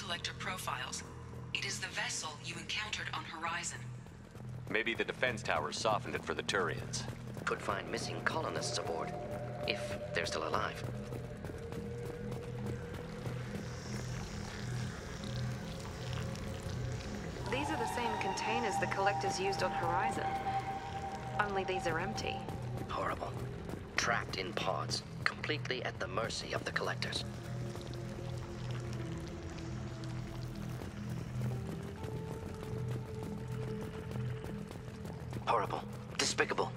collector profiles. It is the vessel you encountered on Horizon. Maybe the defense towers softened it for the Turians. Could find missing colonists aboard, if they're still alive. These are the same containers the collectors used on Horizon. Only these are empty. Horrible. Trapped in pods, completely at the mercy of the collectors. Horrible. Despicable.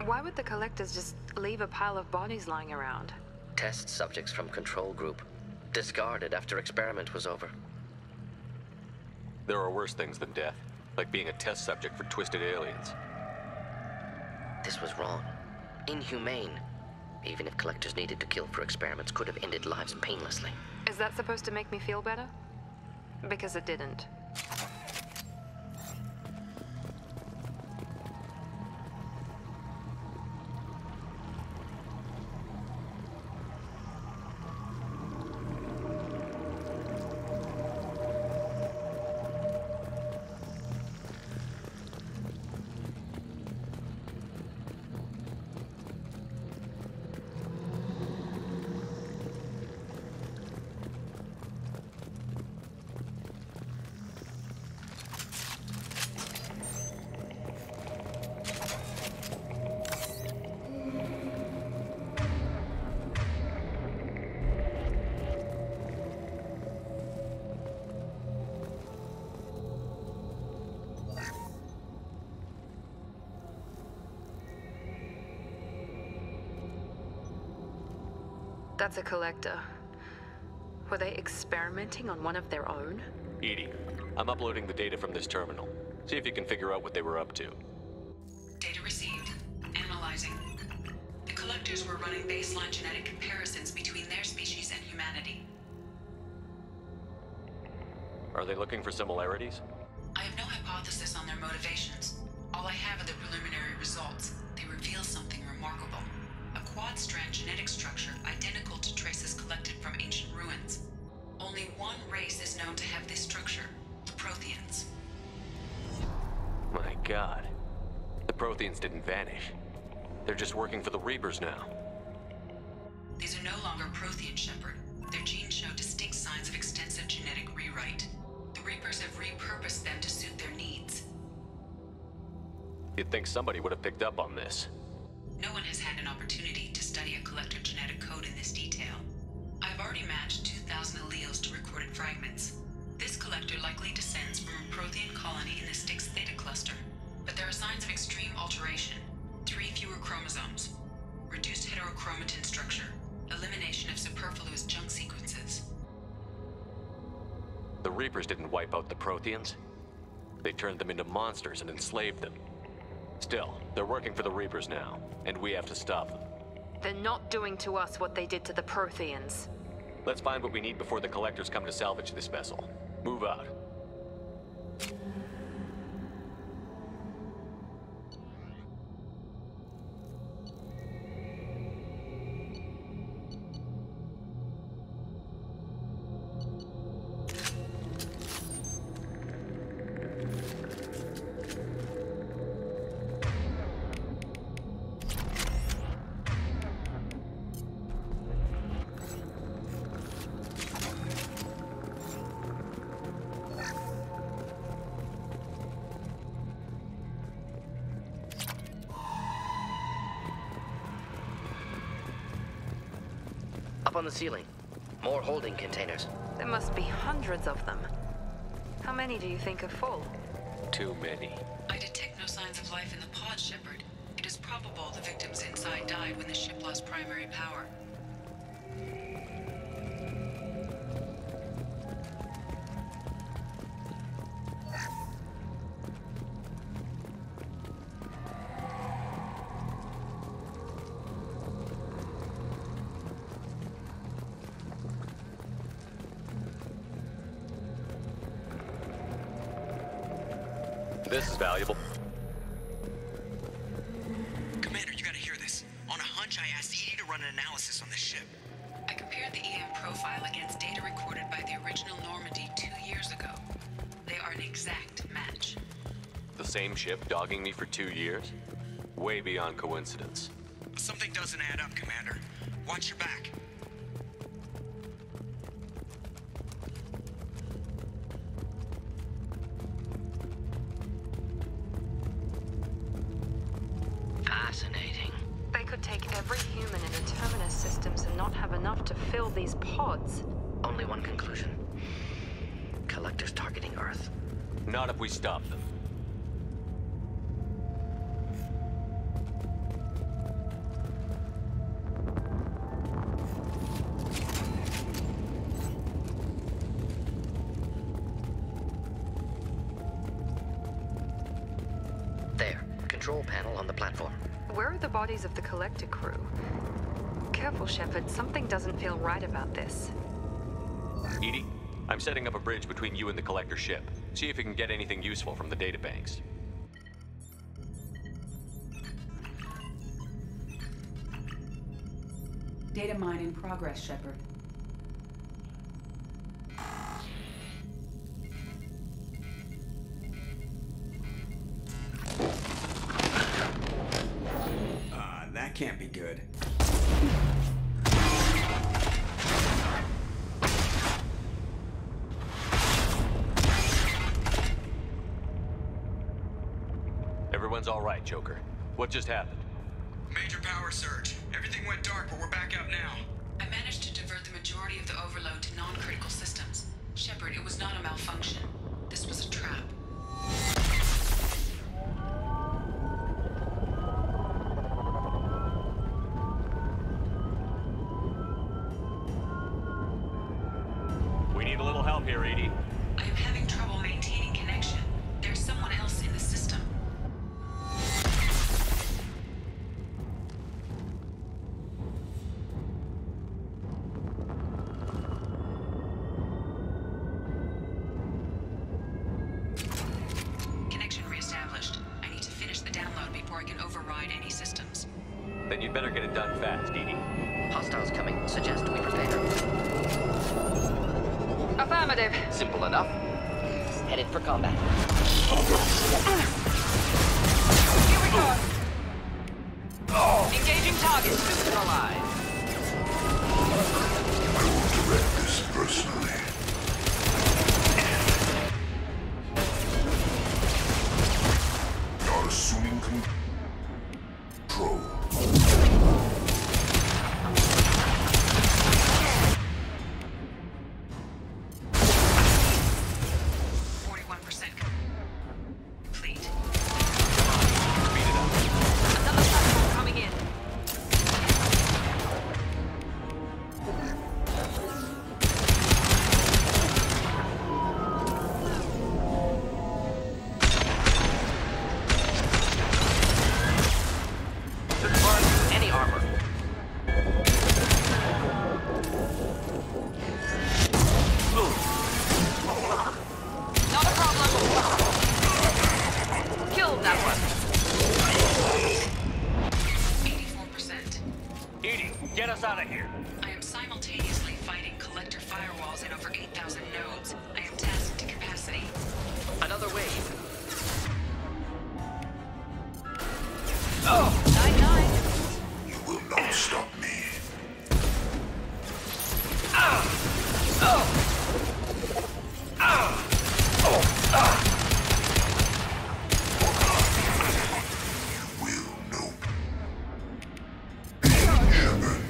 Why would the collectors just leave a pile of bodies lying around? Test subjects from control group. Discarded after experiment was over. There are worse things than death, like being a test subject for twisted aliens. This was wrong. Inhumane. Even if collectors needed to kill for experiments, could have ended lives painlessly. Is that supposed to make me feel better? Because it didn't. That's a collector. Were they experimenting on one of their own? Edie, I'm uploading the data from this terminal. See if you can figure out what they were up to. Data received. Analyzing. The collectors were running baseline genetic comparisons between their species and humanity. Are they looking for similarities? I have no hypothesis on their motivations. All I have are the preliminary results. They reveal something remarkable. A quad-strand genetic structure identical to traces collected from ancient ruins. Only one race is known to have this structure, the Protheans. My God. The Protheans didn't vanish. They're just working for the Reapers now. These are no longer Prothean, Shepard. Their genes show distinct signs of extensive genetic rewrite. The Reapers have repurposed them to suit their needs. You'd think somebody would have picked up on this. No one has had an opportunity to study a collector genetic code in this detail. I've already matched 2,000 alleles to recorded fragments. This collector likely descends from a Prothean colony in the Styx Theta cluster, but there are signs of extreme alteration. 3 fewer chromosomes, reduced heterochromatin structure, elimination of superfluous junk sequences. The Reapers didn't wipe out the Protheans. They turned them into monsters and enslaved them. Still, they're working for the Reapers now, and we have to stop them. They're not doing to us what they did to the Protheans. Let's find what we need before the collectors come to salvage this vessel. Move out. Up on the ceiling. More holding containers. There must be hundreds of them. How many do you think are full? Too many. I detect no signs of life in the pod, Shepard. It is probable the victims inside died when the ship lost primary power. This is valuable. Commander. run an analysis on this ship. I compared the EM profile against data recorded by the original Normandy 2 years ago. They are an exact match. The same ship dogging me for 2 years? Way beyond coincidence. Something doesn't add up, Commander. Watch your back. Fascinating. They could take every human in the Terminus systems and not have enough to fill these pods. Only one conclusion. Collectors targeting Earth. Not if we stop them. There. Control panel on the platform. Where are the bodies of the Collector crew? Careful, Shepard. Something doesn't feel right about this. Edie, I'm setting up a bridge between you and the Collector ship. See if you can get anything useful from the databanks. Data mine in progress, Shepard. That can't be good. Everyone's all right, Joker. What just happened? Major power surge. Everything went dark, but we're back up now. I managed to divert the majority of the overload to non-critical systems. Shepard, it was not a malfunction. This was a trap. We need a little help here, Edie. I am having trouble maintaining connection. There's someone else in the system. Connection reestablished. I need to finish the download before I can override any systems. Then you'd better get it done fast, Edie. Hostiles coming. Suggest we prepare. Affirmative. Simple enough. Headed for combat. Here we go. Engaging target. System alive. I will direct this personally. Not assuming control. 41% complete. Speed it up. Another platform coming in. Discard any armor. Not a problem. Killed that one. 84%. Edie, get us out of here. I am simultaneously fighting collector firewalls in over 8,000 nodes. I am tasked to capacity. Another wave. 9-9. You will not stop me. You will know. Shepard.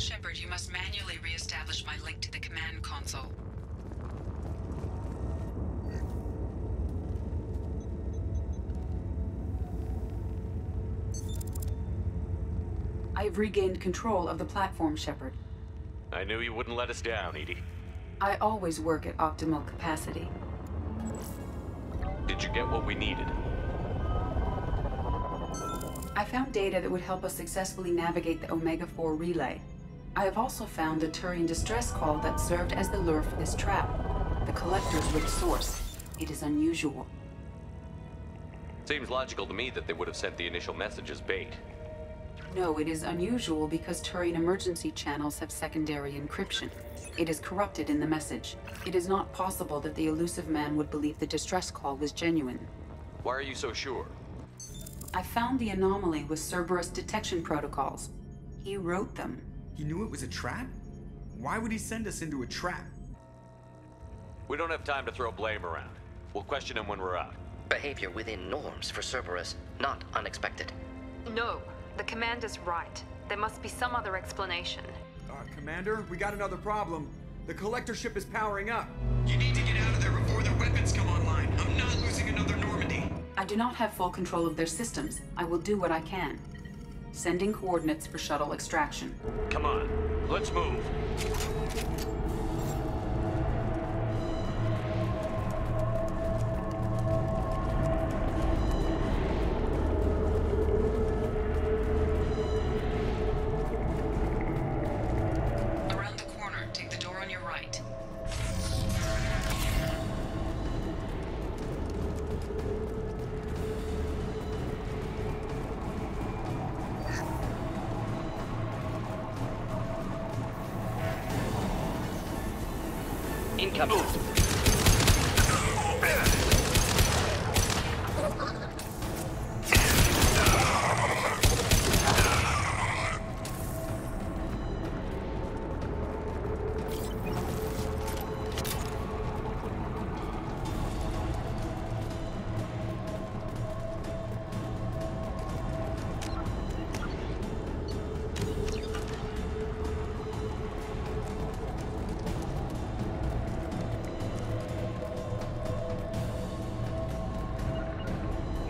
Shepard, you must manually re-establish my link to the command console. I've regained control of the platform, Shepard. I knew you wouldn't let us down, Edie. I always work at optimal capacity. Did you get what we needed? I found data that would help us successfully navigate the Omega-4 relay. I have also found a Turian distress call that served as the lure for this trap. The Collector's with source. It is unusual. Seems logical to me that they would have sent the initial message as bait. No, it is unusual because Turian emergency channels have secondary encryption. It is corrupted in the message. It is not possible that the elusive man would believe the distress call was genuine. Why are you so sure? I found the anomaly with Cerberus detection protocols. He wrote them. He knew it was a trap? Why would he send us into a trap? We don't have time to throw blame around. We'll question him when we're out. Behavior within norms for Cerberus, not unexpected. No, the commander's right. There must be some other explanation. Commander, we got another problem. The collector ship is powering up. You need to get out of there before their weapons come online. I'm not losing another Normandy. I do not have full control of their systems. I will do what I can. Sending coordinates for shuttle extraction. Come on, let's move. Around the corner, take the door on your right. Incoming.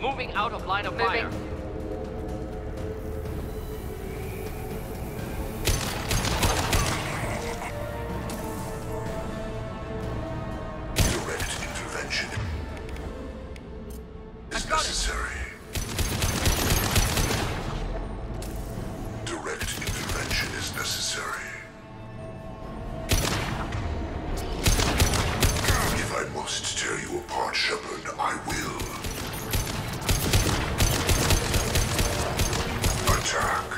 Moving out of line of fire. Direct intervention is necessary. Direct intervention is necessary. If I must tear you apart, Shepard, I will. Attack.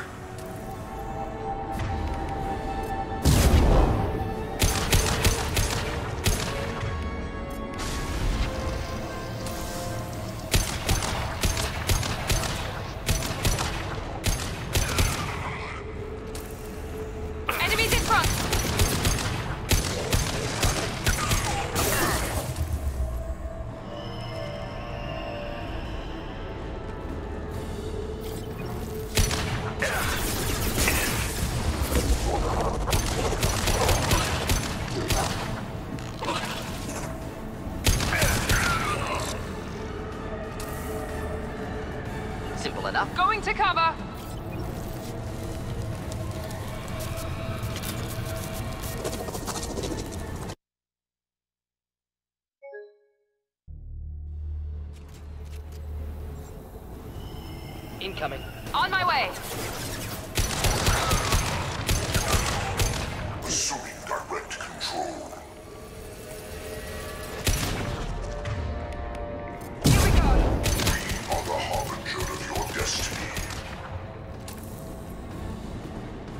Enemies in front! Simple enough. Going to cover! Incoming. On my way! Assuming direct control. Here we go! We are the harbinger of your destiny.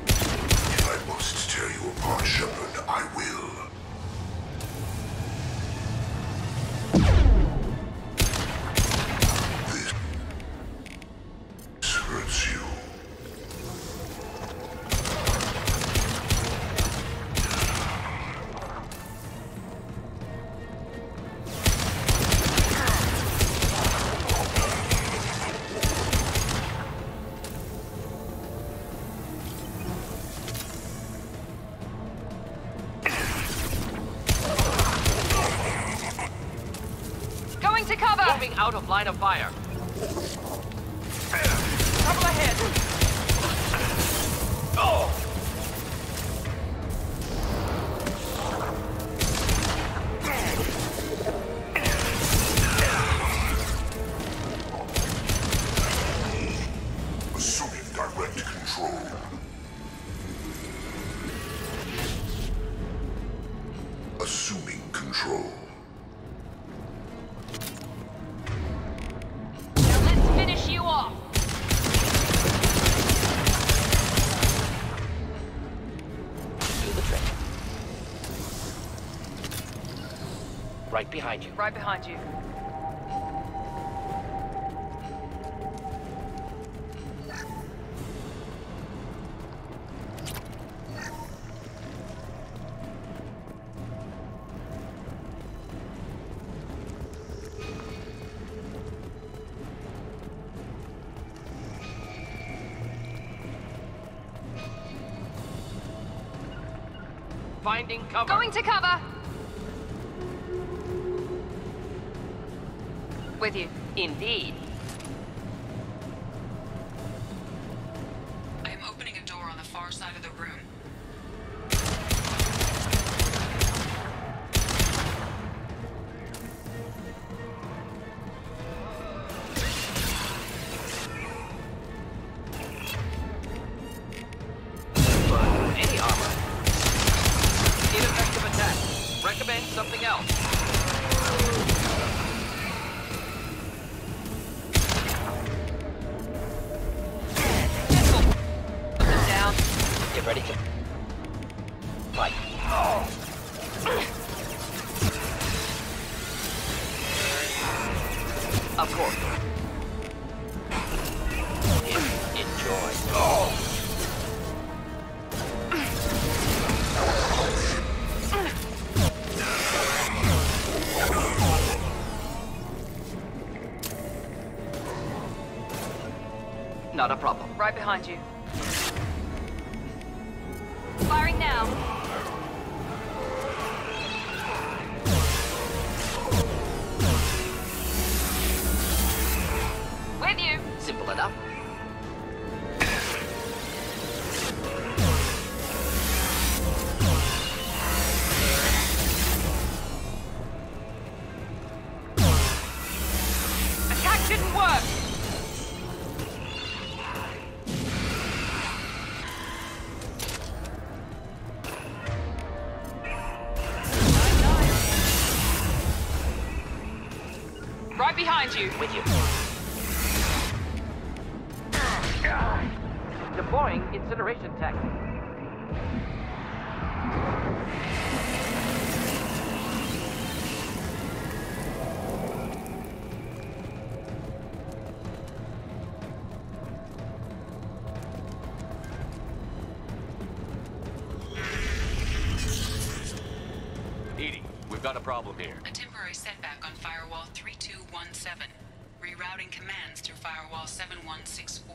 If I must tear you apart, Shepard, I will. This hurts you. Moving out of line of fire. Trouble ahead. Oh! Assuming direct control. Assuming control. Now let's finish you off. Do the trick. Right behind you. Right behind you. Finding cover. Going to cover. With you. Indeed. I am opening a door on the far side of the room. Any armor. Ineffective attack. Recommend something else. Put them down. Get ready to fight. Of course. Enjoy. Not a problem. Right behind you. Firing now. With you. Simple enough. Attack didn't work. Right behind you. With you. Deploying incineration tech. Edie, we've got a problem here. A temporary setback on firewall 3217. Rerouting commands through firewall 7164.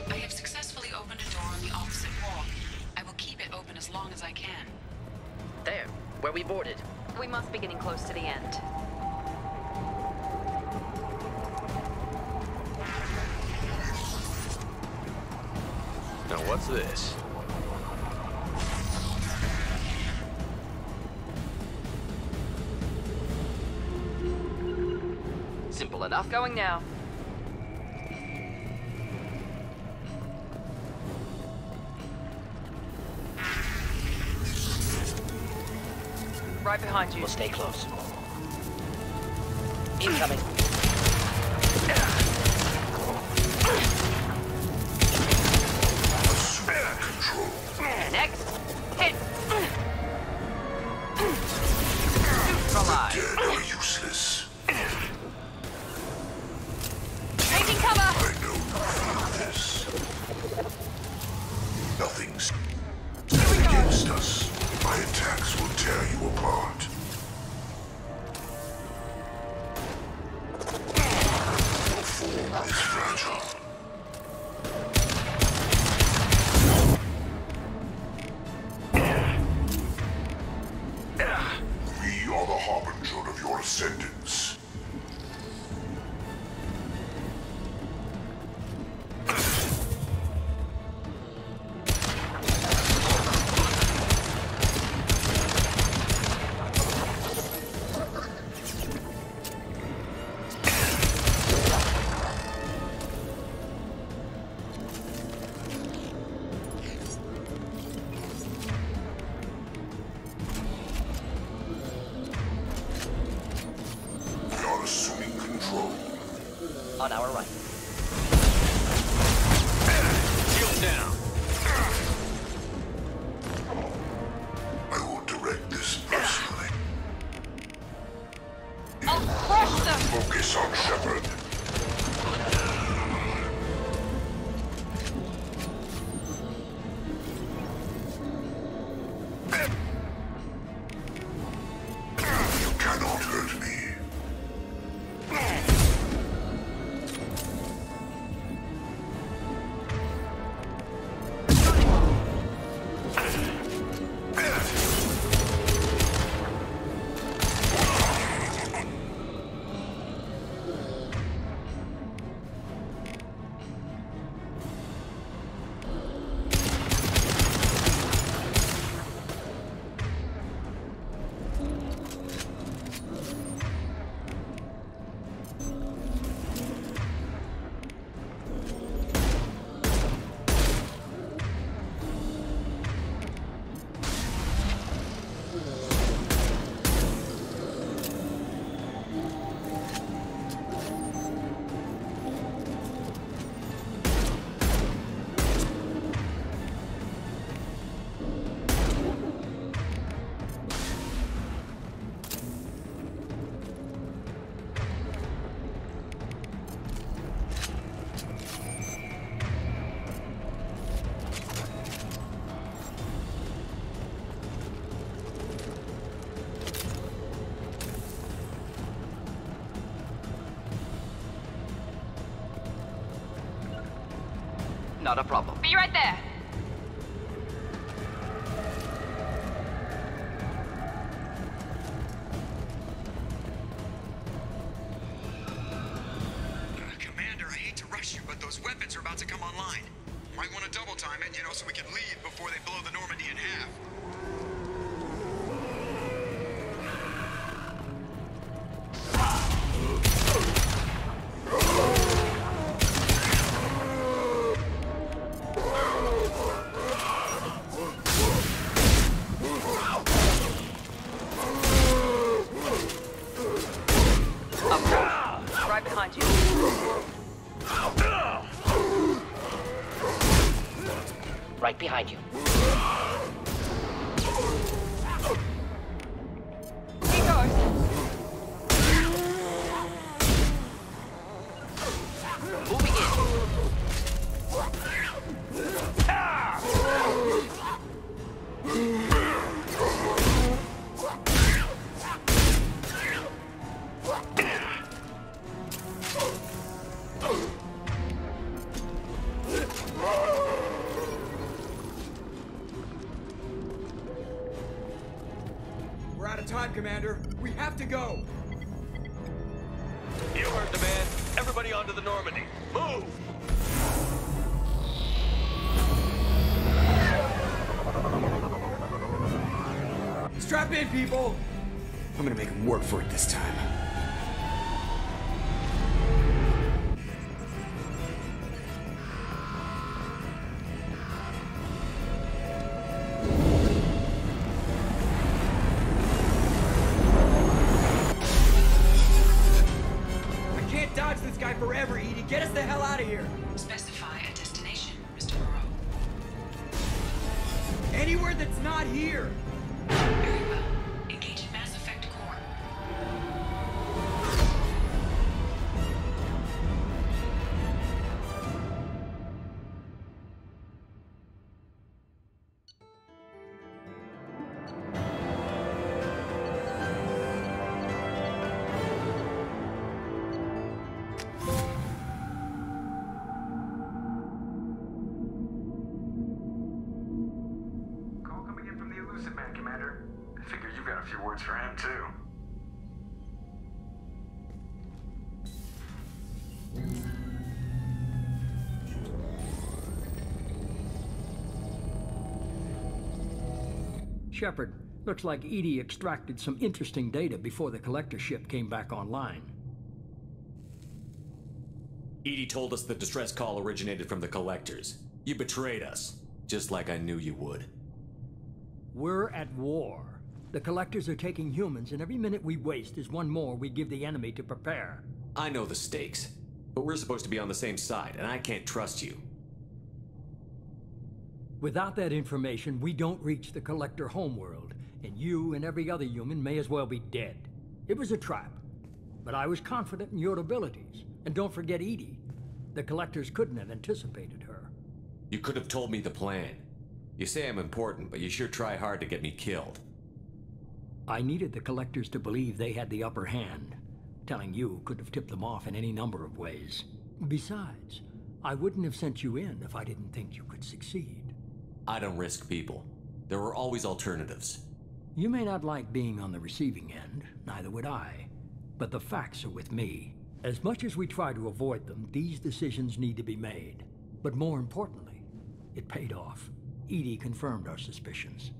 I have successfully opened a door on the opposite wall. I will keep it open as long as I can. There, where we boarded. We must be getting close to the end. Now what's this? Simple enough. Going now. Right behind you. We'll stay close. Incoming. Next. Hit. Neutralize. Dead are useless. Taking cover. I know you feel this. Nothing's against us. My attacks will tear you apart. On our right. Shield down. I will direct this personally. I'll crush them! Focus on Shepard. You cannot hurt me. Not a problem. Be right there! Commander, I hate to rush you, but those weapons are about to come online. Might want to double time it, so we can leave before they blow the Normandy in half. Right behind you. Right behind you. Here goes. Moving in. We're out of time, Commander. We have to go. You heard the man. Everybody onto the Normandy. Move! Strap in, people. I'm gonna make him work for it this time. I can't dodge this guy forever, Edie. Get us the hell out of here. Specify a destination, Mr. Moreau. Anywhere that's not here. Very well. Engage in Mass Effect core. Call coming in from the Elusive Man, Commander. I figured you got a few words for him, too. Shepard, looks like Edie extracted some interesting data before the collector ship came back online. Edie told us the distress call originated from the collectors. You betrayed us, just like I knew you would. We're at war. The collectors are taking humans, and every minute we waste is one more we give the enemy to prepare. I know the stakes. But we're supposed to be on the same side, and I can't trust you. Without that information, we don't reach the Collector homeworld, and you and every other human may as well be dead. It was a trap, but I was confident in your abilities. And don't forget Edie. The Collectors couldn't have anticipated her. You could have told me the plan. You say I'm important, but you sure try hard to get me killed. I needed the Collectors to believe they had the upper hand. Telling you could have tipped them off in any number of ways. Besides, I wouldn't have sent you in if I didn't think you could succeed. I don't risk people. There are always alternatives. You may not like being on the receiving end, neither would I. But the facts are with me. As much as we try to avoid them, these decisions need to be made. But more importantly, it paid off. Edie confirmed our suspicions.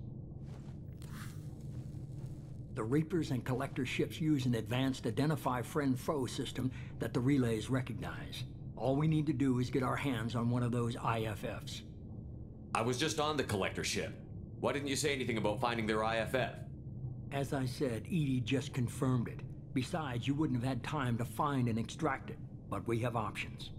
The Reapers and Collector ships use an advanced Identify Friend-Foe system that the relays recognize. All we need to do is get our hands on one of those IFFs. I was just on the Collector ship. Why didn't you say anything about finding their IFF? As I said, Edie just confirmed it. Besides, you wouldn't have had time to find and extract it. But we have options.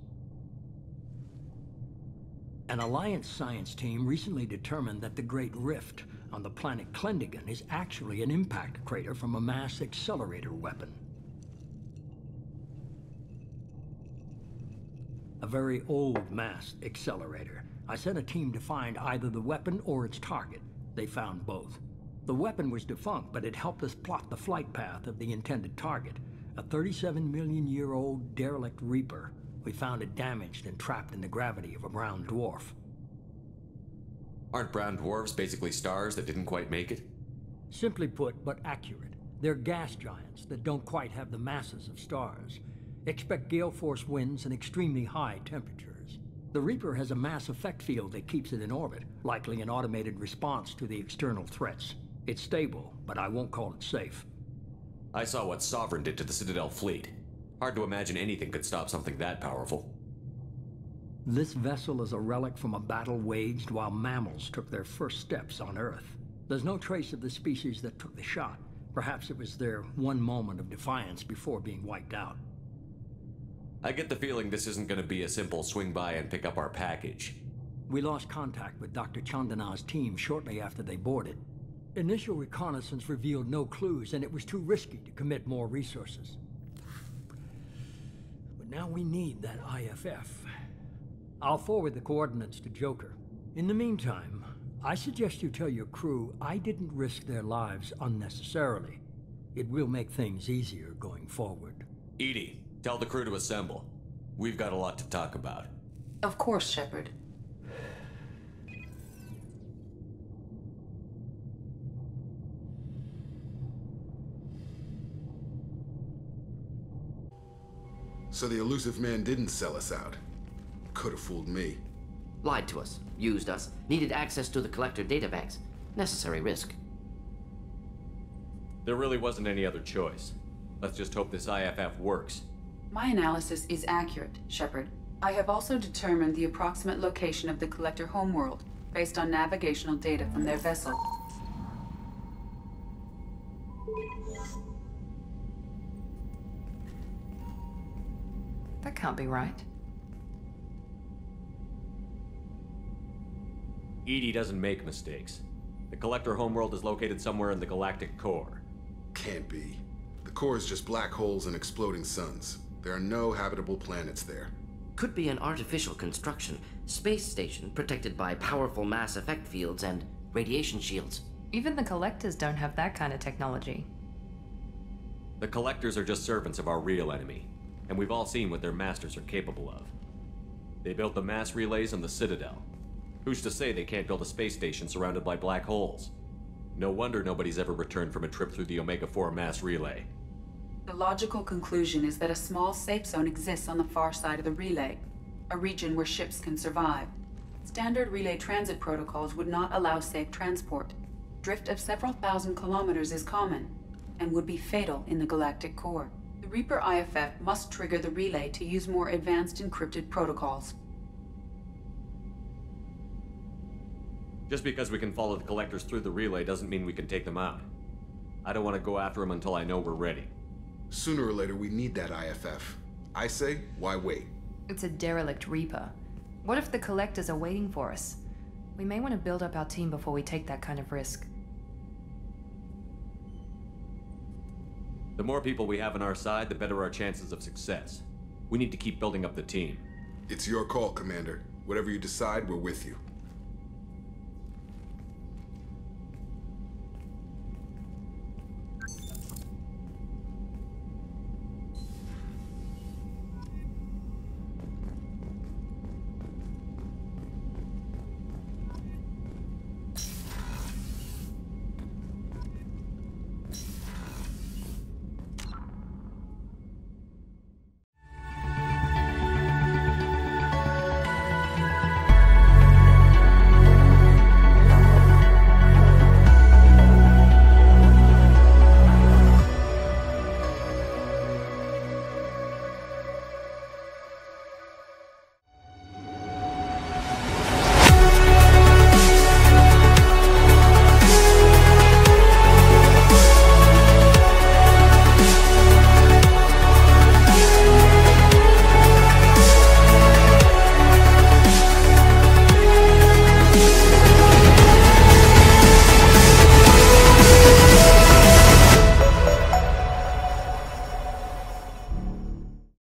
An Alliance science team recently determined that the Great Rift on the planet Klendigan is actually an impact crater from a mass accelerator weapon. A very old mass accelerator. I sent a team to find either the weapon or its target. They found both. The weapon was defunct, but it helped us plot the flight path of the intended target, a 37-million-year-old derelict Reaper. We found it damaged and trapped in the gravity of a brown dwarf. Aren't brown dwarfs basically stars that didn't quite make it? Simply put, but accurate. They're gas giants that don't quite have the masses of stars. Expect gale force winds and extremely high temperatures. The Reaper has a mass effect field that keeps it in orbit, likely an automated response to the external threats. It's stable, but I won't call it safe. I saw what Sovereign did to the Citadel fleet. Hard to imagine anything could stop something that powerful. This vessel is a relic from a battle waged while mammals took their first steps on Earth. There's no trace of the species that took the shot. Perhaps it was their one moment of defiance before being wiped out. I get the feeling this isn't going to be a simple swing by and pick up our package. We lost contact with Dr. Chandana's team shortly after they boarded. Initial reconnaissance revealed no clues, and it was too risky to commit more resources. But now we need that IFF. I'll forward the coordinates to Joker. In the meantime, I suggest you tell your crew I didn't risk their lives unnecessarily. It will make things easier going forward. Edie, tell the crew to assemble. We've got a lot to talk about. Of course, Shepard. So the elusive man didn't sell us out. Could have fooled me. Lied to us, used us, needed access to the Collector databanks. Necessary risk. There really wasn't any other choice. Let's just hope this IFF works. My analysis is accurate, Shepard. I have also determined the approximate location of the Collector homeworld, based on navigational data from their vessel. That can't be right. Edie doesn't make mistakes. The Collector homeworld is located somewhere in the galactic core. Can't be. The core is just black holes and exploding suns. There are no habitable planets there. Could be an artificial construction, space station protected by powerful mass effect fields and radiation shields. Even the Collectors don't have that kind of technology. The Collectors are just servants of our real enemy, and we've all seen what their masters are capable of. They built the mass relays on the Citadel. Who's to say they can't build a space station surrounded by black holes? No wonder nobody's ever returned from a trip through the Omega-4 mass relay. The logical conclusion is that a small safe zone exists on the far side of the relay, a region where ships can survive. Standard relay transit protocols would not allow safe transport. Drift of several thousand kilometers is common, and would be fatal in the galactic core. The Reaper IFF must trigger the relay to use more advanced encrypted protocols. Just because we can follow the Collectors through the relay doesn't mean we can take them out. I don't want to go after them until I know we're ready. Sooner or later, we need that IFF. I say, why wait? It's a derelict Reaper. What if the Collectors are waiting for us? We may want to build up our team before we take that kind of risk. The more people we have on our side, the better our chances of success. We need to keep building up the team. It's your call, Commander. Whatever you decide, we're with you.